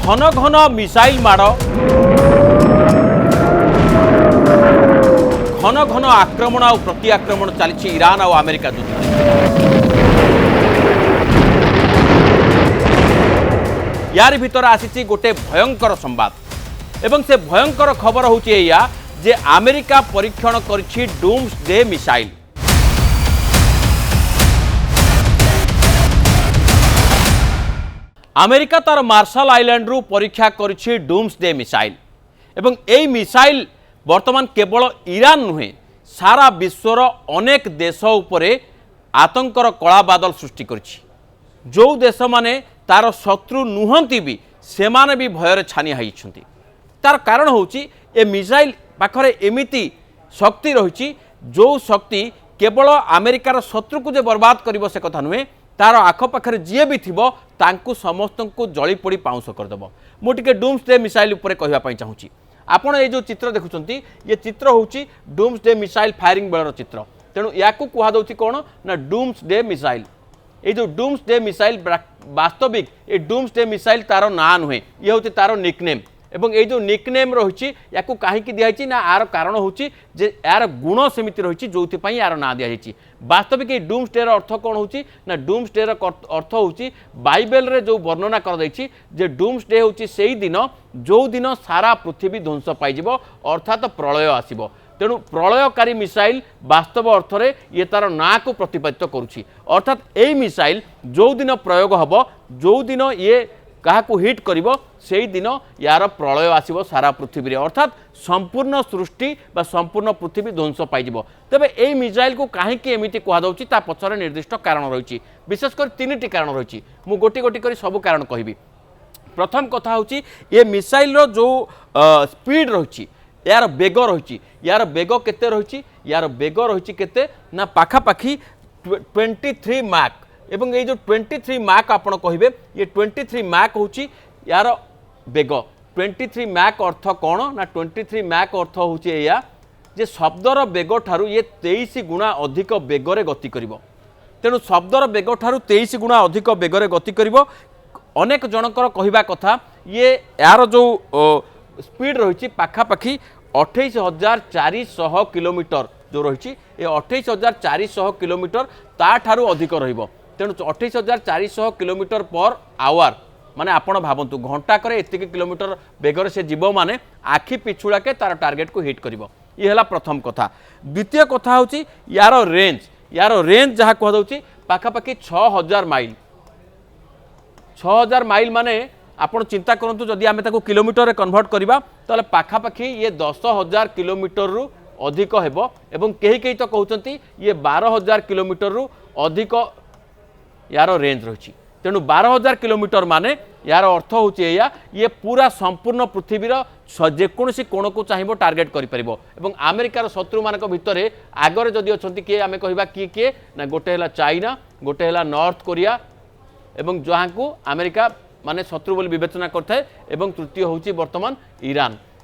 घन घन मिसाइल माड़ घन घन आक्रमण और प्रति आक्रमण चली ईरान और अमेरिका युद्ध। यार भीतर आसी गोटे भयंकर संवाद एवं से भयंकर खबर हूँ जे अमेरिका परीक्षण करिछि डूम्सडे मिसाइल। अमेरिका तार मार्शल आइलैंड रु परीक्षा करिछि डूम्सडे मिसाइल एवं एई मिसाइल वर्तमान केवल ईरान नुहे सारा विश्वर अनेक देश उपरे आतंकर कला बादल सृष्टि करिछि। जो देश माने तार शत्रु नुहंती भी सेमाने भी भयर छानी हाइछंती। तार कारण होछि ए मिसाइल पाखरे एमिति शक्ति रही जो शक्ति केवल अमेरिकार शत्रु को जे बर्बाद करिवो से कथा नुहे तार आखपाखे जी भी थी तांकु समस्त को जली पोड़ी पाउंस करदेव। मुझे डूम्सडे मिसाइल उपर कहवाई चाहूँगी आपण ये जो चित्र देखुं ये चित्र हूँ डूम्सडे मिसाइल फायरिंग बेलर चित्र। तेणु या कहुच्छी कौन ना डूम्सडे मिसाइल। ये जो डूम्सडे मिसाइल वास्तविक ये डूम्सडे मिसाइल तार ना नुहे ये हूँ तार निकनेम एवं ये जो निकनेम रही या कहीं दिखाई ना यार कारण हूँ जे यार गुण सेमिति रही जो यार ना दिखाई। वास्तविक ये डूम्सडे अर्थ कौन हूँ ना डूम्सडे अर्थ हूँ बाइबल रे जो वर्णना कर जे डूम्सडे हूँ से दिन जो दिन सारा पृथ्वी ध्वंस पाइब अर्थात प्रलय आसब। तेणु प्रलयकारी मिसाइल वास्तव अर्थ में ये तार ना को प्रतिपादित करुच्ची अर्थात यही मिसाइल जो दिन प्रयोग हम जो दिन ये क्या हिट करिवो सेई दिन यार प्रलय आसिबो सारा पृथ्वी रे अर्थात संपूर्ण सृष्टि बा संपूर्ण पृथ्वी ध्वंस पाइजिवो। तेबे एई मिसाइल को काहे कि एमिति कुहा जाउची ता पछरे निर्दिष्ट कारण रहिछि। विशेष कर तीनटी कारण रहिछि। मु गोटी गोटी करी सब कारण कहिबी। प्रथम कथा होची ये मिसाइल रो जो स्पीड रहिछि यार बेग रहिछि यार बेग केते रहिछि यार बेग रहिछि केते ना पाखा पाखी 23 माक एवं ये जो 23 मैक आपण कहे ये 23 मैक हूँ यार बेग 23 मैक अर्थ कौन ना 23 मैक अर्थ हूँ या जे शब्दर बेग ठारू ये 23 गुणा अधिक बेगरे गति करिवो। तेणु शब्दर बेग ठारू 23 गुणा अधिक बेगरे गति करिवो। अनेक जनकर कहवा कथा ये यार जो स्पीड रही पाखापाखि 28,400 किलोमीटर जो रही ये 28,400 किलोमीटर ता ठारू अधिक रहिबो। तेणु 28,400 किलोमीटर पर आवर माने आपण भावतु घंटाकर एतिक किलोमीटर बेगर से जीव माने आखि पिछुड़ाके तार टार्गेट को हिट करिवो। ये हला प्रथम कथा। द्वितीय कथा होची यार रेंज जहाँ कहुच्छी पाखापाखि 6,000 माइल 6,000 माइल माने आपण चिंता करंतु जदि आमे ताको किलोमीटर रे कन्वर्ट करबा ताले पाखापाखि ये 10,000 किलोमीटर रु अधिक हेबो एवं कहीं तो कहउचंती ये 12,000 किलोमीटर रु अधिक यार रेंज रही। तेणु 12,000 किलोमीटर माने यार अर्थ हूँ ये पूरा संपूर्ण पृथ्वीर जेकोसी कोण को चाहिए टार्गेट करिपरिबो। एवं अमेरिकार शत्रु मानक भितर आगरे जदि अछंती किए आमे कहबा किए ना गोटे है चाइना गोटे है नॉर्थ कोरिया एवं जहाँ को अमेरिका माने शत्रु बोली विवेचना करथाए एवं तृतीय हूँ वर्तमान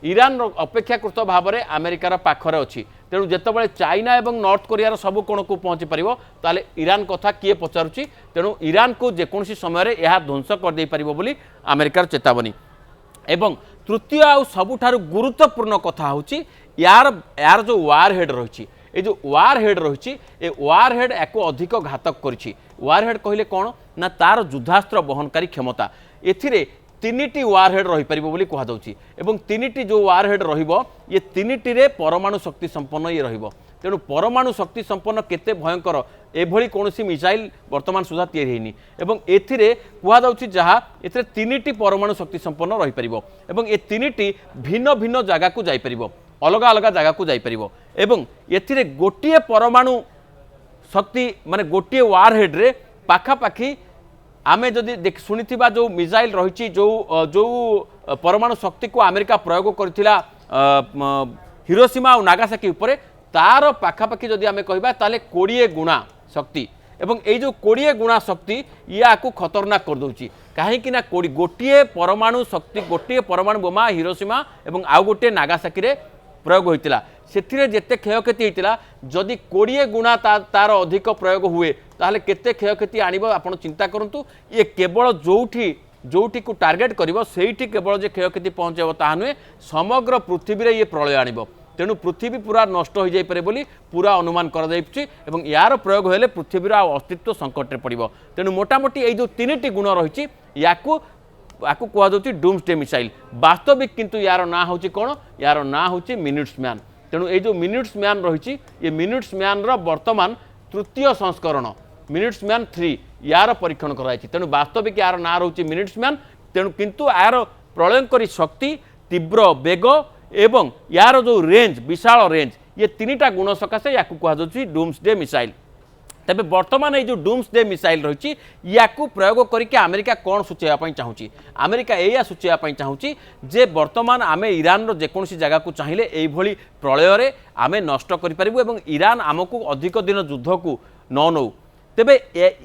ईरान अपेक्षाकृत भाव में अमेरिकार पाखरे अच्छी। तेणु जितेबाला चाइना एवं नॉर्थ कोरियार सब कोण को पहुँची पार ताले ईरान कथा किए पचारुची। तेणु ईरान को जेकोसी समय यह ध्वंस करदे पारिबो बोली अमेरिकार चेतावनी। एवं तृतीय आ सबुठारु गुरुत्वपूर्ण कथा होची यार जो वार हेड रही ये जो वार हेड रही ये वार हेड याको अधिक घातक करिछि। वार हेड कहले कौन ना तार युद्धास्त्र बहनकारी क्षमता एथिरे 3टी वार हेड रही पारिबो बोली कहा जाउछि एवं 3टी जो वार हेड रहिबो ये 3टी रे परमाणु शक्ति संपन्न ये रहिबो। तेणु परमाणु शक्ति संपन्न केते भयंकर एभली कौनसी मिसाइल वर्तमान सुधा तैयारी हैनी एवं एथिरे कहा जाउछि जहाँ एथिरे 3टी परमाणु शक्ति संपन्न रही पारिबो एवं ये 3टी भिन्न भिन्न जगह को जाई पारिबो अलग अलग जगह को जाई पारिबो एवं एथिरे गोटिए परमाणु शक्ति माने गोटिए वार हेड रे पाखापाखि आमे जदि शुणी जो मिसाइल रही जो परमाणु शक्ति को अमेरिका प्रयोग करथिला हिरोशिमा और नागासाकी उपरे तार पाखापाखि जदि आमे कहबा ताले 20 गुणा शक्ति एवं ये जो 20 गुणा शक्ति या को खतरनाक कर दउची। कहीं ना गोटे परमाणु शक्ति गोटे परमाणु बोमा हिरोशिमा एवं आउ गोटे नागासाकी रे प्रयोग होइतिला से जिते क्षयक्षति होता जदि 20 गुणा तार अधिक प्रयोग हुए ताहले केते क्षयक्षति आणिबो आपण चिंता करंतु। ये केवल जोठी जोटी को टार्गेट करिवो सेठी केवल जे क्षयक्षति पहुँचेब ताहा नुहे समग्र पृथ्वी रे ये प्रलय आनिब तेणु पृथ्वी पूरा नष्ट हो जाई पारे बोली पूरा अनुमान कर जाइछि एवं यार प्रयोग होले पृथ्वीर अस्तित्व संकट रे पड़िबो तेणु मोटामोटी ए जो तीनटी गुण रहिछि याकू आपको कहुच्छी डूम्सडे मिसाइल वास्तविक किंतु यार ना हूँ कौन यार ना हूँ मिनिट्समैन तेणु ये जो मिनिट्समैन रही ये मिनिट्समैन वर्तमान तृतीय संस्करण मिनिट्समैन 3 यार परीक्षण कराई तेणु वास्तविक यार ना रोचे मिनिट्समैन तेणु किंतु यार प्रलयंकरी शक्ति तीव्र बेग एवं यार जो रेंज विशाल रेंज ये तीनटा गुण सकाशे या कहुच्छी डूम्सडे मिसाइल तेबे वर्तमान ये जो डूम्सडे मिसाइल रही या प्रयोग करके अमेरिका कौन सूचाइवाई चाहूँगी अमेरिका या सूचाइवाई चाहूँगी जे वर्तमान आम ईरान जेकोसी जगह को चाहिए यही प्रलय आम नष्ट करूँ ईरान आमको अधिक दिन युद्ध को न नौ तेबे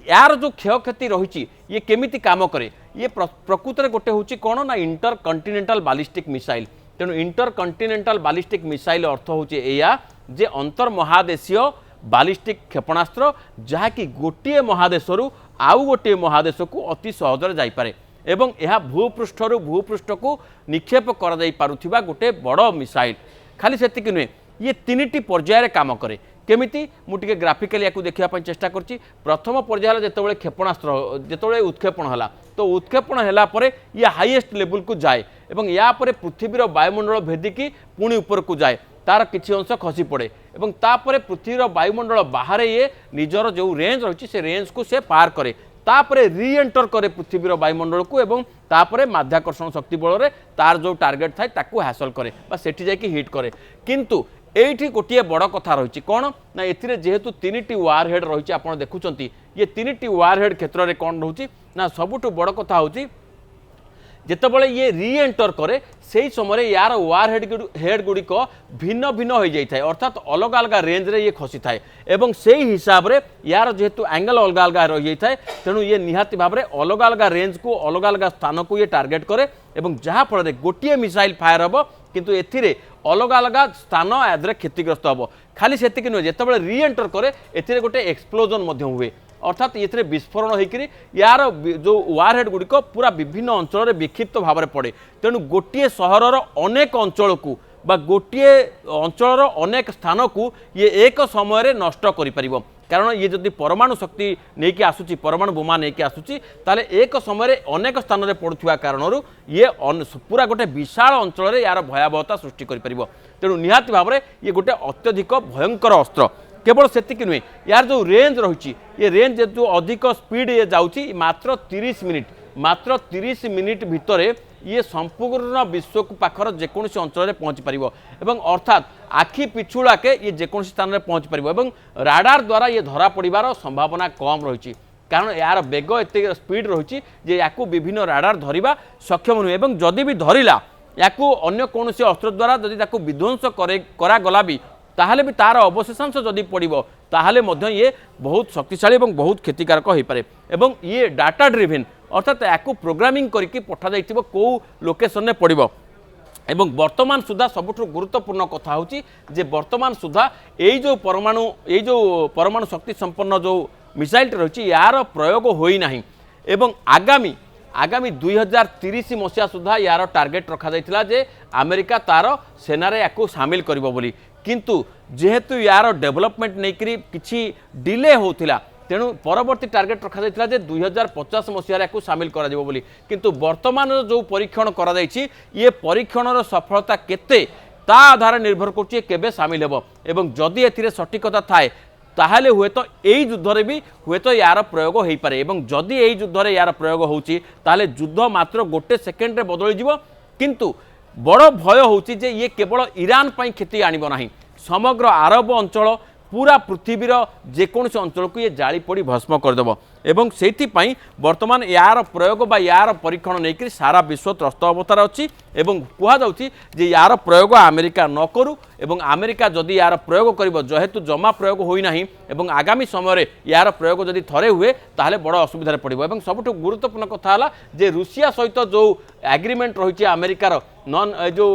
यार जो क्षयक्षति रही ये केमिति काम करे ये प्रकृत में गोटे हूँ कौन ना इंटर कंटिनेंटाल बालिस्टिक मिसाइल तेणु इंटर कंटिनेंटाल बालिस्टिक मिसाइल अर्थ हूँ या जे अंतर महादेशीय बालिस्टिक क्षेपणास्त्र जहाँकि गोटे महादेश आउ गोटे महादेश को अति सहजरे जाइपारे एवं यह भूपृष्ठ को निक्षेप कर गोटे बड़ मिसाइल खाली सेतिक नुहे ये तीन पर्यायर काम करे केमिति मुझे ग्राफिकली या देखा चेष्टा करछि प्रथम पर्यायर जितेबाला क्षेपणास्त्र जितेबाला उत्क्षेपण है तो उत्क्षेपण है ये हाईएस्ट लेवल को जाए एवं या पृथ्वीर वायुमंडल भेदिकी पुणी ऊपर को जाए तार किसी अंश खसी पड़े एवं तापर पृथ्वीर वायुमंडल बाहर ये निजर जो रेंज रही से रेंज को से पार करे तापरे रीएंटर करे पृथ्वीर वायुमंडल को एवं तापरे माध्याकर्षण शक्ति बल रे तार जो टार्गेट थाए ताकू हासिल करे बा सेठी जाके हिट करे किंतु एठी गोटे बड़ कथा रही कौन ना एथिरे जेहेतु तीन वार हेड रही आपड़ देखुं ये तीन वार हेड क्षेत्र में कौन रोचे ना सबुठ बड़ कथा हूँ जितेबाला ये रीएंटर करे से समय यार वार हेड गुड़िक भिन्न भिन्न हो जाए अर्थात अलग अलग रेंज रे ये खसी थाए एवं से हिसाब रे यार जेहेतु एंगल अलग अलग रही जाए तेणु ये निहाती भाव में अलग अलग रेंज को अलग अलग स्थान को ये टार्गेट करे एवं जहाँफल गोटे मिसाइल फायर हम किंतु एथिरे अलग अलग स्थान याद क्षतिग्रस्त हम खाली से नुहे जितेबाला रीएंटर करे एथिरे गोटे एक्सप्लोजन हुए अर्थात ये विस्फोरण होकर यार जो वार हेड गुड़िक पूरा विभिन्न अंचल में विक्षिप्त भाव में पड़े तेणु गोटे सहरर अनेक अंचल को बा गोटे अंचल अनेक स्थान को ये एक समय नष्ट कर कारण ये जदि परमाणु शक्ति नहीं कि आसुची परमाणु बोमा नहीं कि आसुची ताले एक समय अनेक स्थान में पड़ुवा कारण ये पूरा गोटे विशाल अंचल में यार भयावहता सृष्टि कर तेणु निहाती भाव में ये गोटे अत्यधिक भयंकर अस्त्र केवल सेतिक नुहे यार जो रेंज रही ये रेंज जो अधिक स्पीड ये जाऊँगी मात्र 30 मिनिट भितर ये संपूर्ण विश्व को पाखर जेकोसी अंचल में पहुँची पार एवं अर्थात आखि पिछुड़ाके ये जेकोसी स्थान में पहुँची पार एवं राडार द्वारा ये धरा पड़ार संभावना कम रही कारण यार बेग एत स्पीड रही या विभिन्न राडार धरवा सक्षम नुहे एवं जदि भी धरला या अन्य कौन अस्त्र द्वारा जदि विध्वंस करागला भी ताहले भी तार अवशेषांश जदि पड़ो ताहले मध्य ये बहुत शक्तिशाली और बहुत क्षतिकारक हो पारे एवं ये डाटा ड्रिवेन अर्थात या प्रोग्रामिंग करके पठा जाइथिबो को लोकेशन में पड़ो एवं वर्तमान सुधा सबुठ गुरुत्वपूर्ण कथा होची जे वर्तमान सुधा ये जो परमाणु शक्ति संपन्न जो मिसाइल रही यार प्रयोग होई नाही एवं आगामी 2030 मसीहा सुधा यार टार्गेट रखा जाइथिला जे अमेरिका तार सेनारे याकू सामिल करिवो बोली किंतु जेहेतु यार डेवलपमेंट नहीं किसी डिले होता तेणु परवर्ती टार्गेट रखा जाइथिला जे 2050 मसीह को सामिल करा जिवो बोली किंतु वर्तमान जो परीक्षण करा जाइछि ये परीक्षणर सफलता केते ता आधार निर्भर करछि केबे सामिल हेबो एवं जदि एथिरे सटीकता थाए ताहले हुए तो यही युद्ध भी हुए तो यार प्रयोग हो पारे एवं जदि यही युद्ध यार प्रयोग होउछि ताहले युद्ध मात्र गोटे सेकेंड रे बदली जिवो किंतु बड़ भय होउछि जे ये केवल ईरान पई क्षति आनिबो नाही समग्र आरब अंचल पूरा पृथ्वीर जेकोसी अंचल को ये जाली पड़ी भस्म करदेव एवं से वर्तमान यार प्रयोग बा यार परीक्षण नहीं सारा विश्व त्रस्त अवस्था अच्छी एवं कहुच्छी जे यार प्रयोग अमेरिका न करू एवं अमेरिका जदि यार प्रयोग कर जेहेतु जमा प्रयोग होना एवं आगामी समय यार प्रयोग जदि थरे हुए ताहले बड़ असुविधा पड़ो एवं सबुठ गुरुत्वपूर्ण कथा है जे रुषिया सहित जो एग्रीमेंट रही अमेरिकार नन जो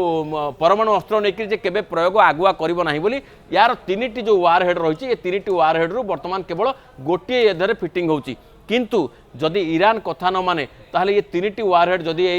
परमाणु अस्त्र नहीं कि केबे प्रयोग आगुआ करिवो नाही बोली यार तीन जो वार हेड रही है तीन वार हेड रु वर्तमान केवल गोटे एधरे फिटिंग होची কিন্তু যদি ইরান কথা ন মানে তাহলে এই তিনটি ওয়ারহেড যদি